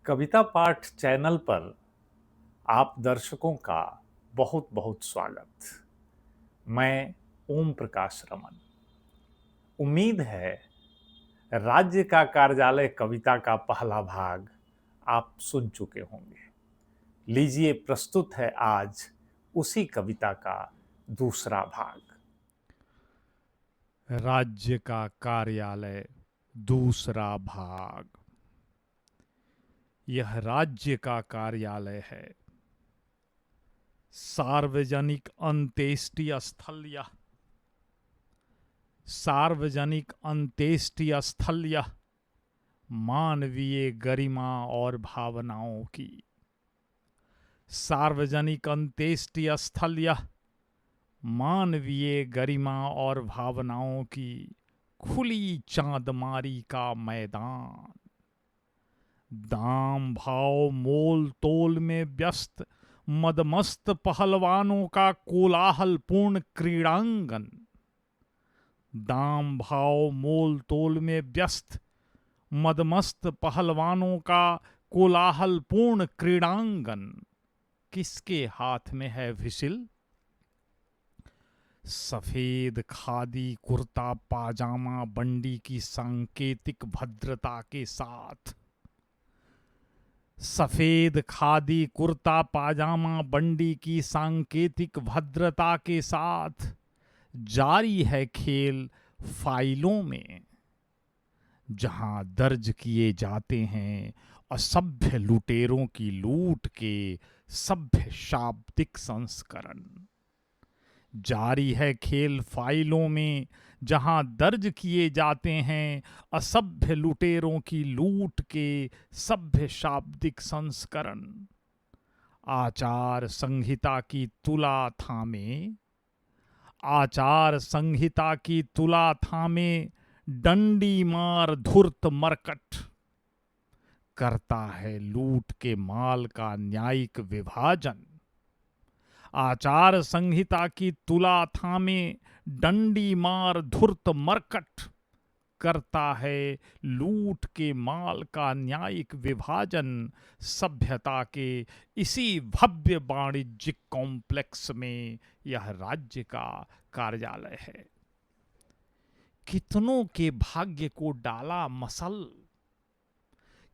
कविता पाठ चैनल पर आप दर्शकों का बहुत बहुत स्वागत। मैं ओम प्रकाश रमन। उम्मीद है राज्य का कार्यालय कविता का पहला भाग आप सुन चुके होंगे। लीजिए प्रस्तुत है आज उसी कविता का दूसरा भाग। राज्य का कार्यालय दूसरा भाग। यह राज्य का कार्यालय है। सार्वजनिक अंत्येष्टि स्थल यह सार्वजनिक अंत्येष्टि स्थल यह मानवीय गरिमा और भावनाओं की। सार्वजनिक अंत्येष्टि स्थल यह मानवीय गरिमा और भावनाओं की खुली चांदमारी का मैदान। दाम भाव मोल तोल में व्यस्त मदमस्त पहलवानों का कोलाहलपूर्ण क्रीड़ांगन। दाम भाव मोल तोल में व्यस्त मदमस्त पहलवानों का कोलाहलपूर्ण क्रीड़ांगन। किसके हाथ में है व्हिसिल? सफेद खादी कुर्ता पाजामा बंडी की सांकेतिक भद्रता के साथ। सफेद खादी कुर्ता पाजामा बंडी की सांकेतिक भद्रता के साथ जारी है खेल फाइलों में, जहां दर्ज किए जाते हैं असभ्य लुटेरों की लूट के सभ्य शाब्दिक संस्करण। जारी है खेल फाइलों में, जहां दर्ज किए जाते हैं असभ्य लुटेरों की लूट के सभ्य शाब्दिक संस्करण। आचार संहिता की तुला थामे आचार संहिता की तुला थामे डंडी मार धुर्त मरकट करता है लूट के माल का न्यायिक विभाजन। आचार संहिता की तुला थामे डंडी मार धुर्त मरकट करता है लूट के माल का न्यायिक विभाजन। सभ्यता के इसी भव्य वाणिज्यिक कॉम्प्लेक्स में यह राज्य का कार्यालय है। कितनों के भाग्य को डाला मसल,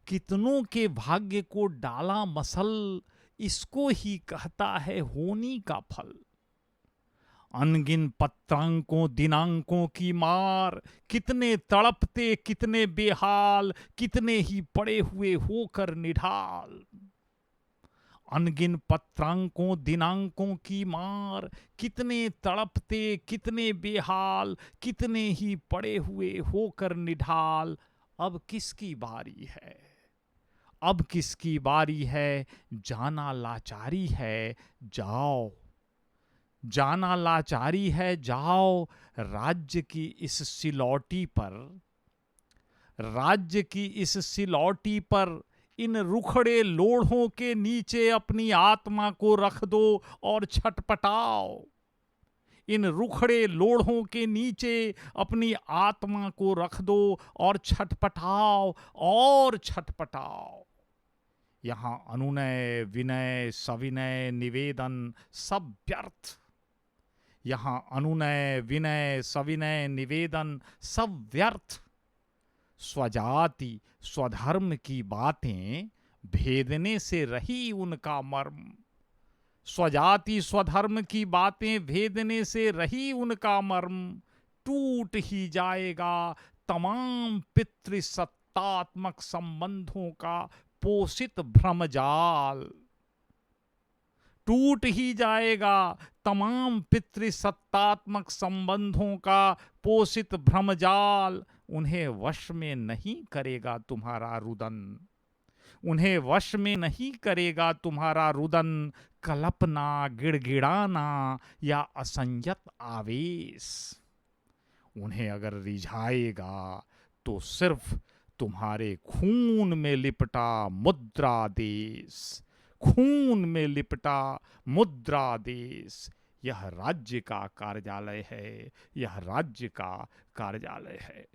कितनों के भाग्य को डाला मसल, इसको ही कहता है होनी का फल। अनगिन पत्रांकों दिनांकों की मार, कितने तड़पते कितने बेहाल, कितने ही पड़े हुए होकर निढाल। अनगिन पत्रांकों दिनांकों की मार, कितने तड़पते कितने बेहाल, कितने ही पड़े हुए होकर निढाल। अब किसकी बारी है? अब किसकी बारी है? जाना लाचारी है, जाओ। जाना लाचारी है, जाओ। राज्य की इस सिलौटी पर, राज्य की इस सिलौटी पर इन रुखड़े लोढ़ों के नीचे अपनी आत्मा को रख दो और छटपटाओ। इन रुखड़े लोढ़ों के नीचे अपनी आत्मा को रख दो और छटपटाओ और छटपटाओ। यहां अनुनय विनय सविनय निवेदन सब व्यर्थ। यहां अनुनय विनय सविनय निवेदन सब व्यर्थ। स्वजाति स्वधर्म की बातें भेदने से रही उनका मर्म। स्वजाति स्वधर्म की बातें भेदने से रही उनका मर्म। टूट ही जाएगा तमाम पितृसत्तात्मक संबंधों का पोषित भ्रमजाल। टूट ही जाएगा तमाम पितृसत्तात्मक संबंधों का पोषित भ्रमजाल। उन्हें वश में नहीं करेगा तुम्हारा रुदन। उन्हें वश में नहीं करेगा तुम्हारा रुदन। कल्पना गिड़गिड़ाना या असंयत आवेश। उन्हें अगर रिझाएगा तो सिर्फ तुम्हारे खून में लिपटा मुद्रा देश। खून में लिपटा मुद्रा देश। यह राज्य का कार्यालय है, यह राज्य का कार्यालय है।